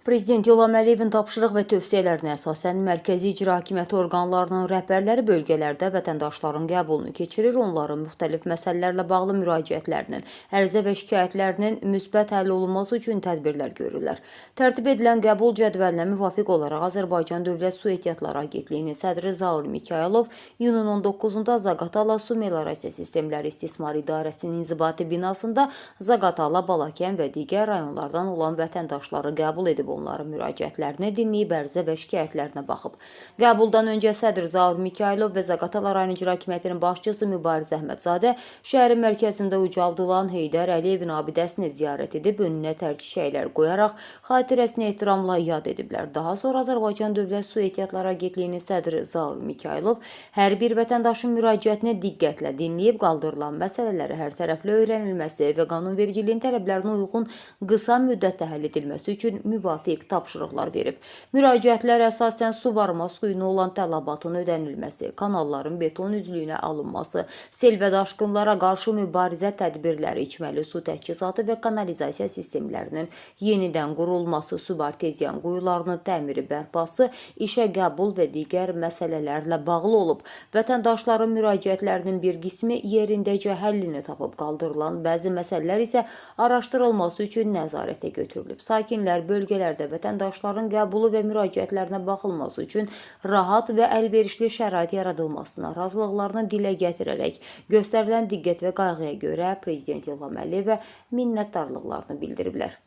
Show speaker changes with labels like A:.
A: Prezident İlham Əliyevin tapşırıq və tövsiyələrinə əsasən mərkəzi icra hakimiyyəti orqanlarının rəhbərləri bölgələrdə vətəndaşların qəbulunu keçirir, onların müxtəlif məsələlərlə bağlı müraciətlərinin, ərizə və şikayətlərinin müsbət həll olunması üçün tədbirlər görürlər. Tərtib edilən qəbul cədvəlinə müvafiq olaraq Azərbaycan Dövlət Su Ehtiyatları Agentliyinin sədri Zaur Mikayılov iyunun 19-da Zaqatala Su Meliorasiya Sistemləri İstismar İdarəsinin inzibati binasında Zaqatala, Balakən və digər rayonlardan olan vətəndaşları qəbul edib. Onların müraciətlərini dinləyib, ərizə və şikayətlərinə baxıb. Qəbuldan öncə sədr Zaur Mikayılov və Zaqatala rayon icra hakimiyyətinin başçısı Mübariz Əhmədzadə şəhərin mərkəzində ucaldılan Heydər Əliyevin abidəsini ziyarət edib, önünə çiçəklər qoyaraq xatirəsini ehtiramla yad ediblər. Daha sonra Azərbaycan Dövlət Su Ehtiyatları Agentliyinin sədri Zaur Mikayılov hər bir vətəndaşın müraciətini diqqətlə dinləyib, qaldırılan məsələləri hər tərəfli öyrənilməsi və qanunvericiliyin tələblərinə uyğun qısa müddətdə həll edilməsi üçün müvafiq tapşırıqlar verib. Müraciətlər əsasən su varma suyuna olan tələbatın ödənilməsi, kanalların beton üzlüyünə alınması, sel və daşqınlara qarşı mübarizə tədbirləri, içməli su təchizatı və kanalizasiya sistemlərinin yenidən qurulması, subarteziyan quyularının təmiri bərpası, işə qəbul və digər məsələlərlə bağlı olub. Vətəndaşların müraciətlərinin bir qismi yerindəcə həllini tapıb, qaldırılan bəzi məsələlər isə araşdırılması üçün nəzarətə götürülüb. Sakinlər bölgələrdə vətəndaşların qəbulu və müraciətlərinə baxılması üçün rahat və əlverişli şərait yaradılmasına razılıqlarını dilə gətirərək göstərilən diqqət və qayğıya görə Prezident İlham Əliyevə minnətdarlıqlarını bildiriblər.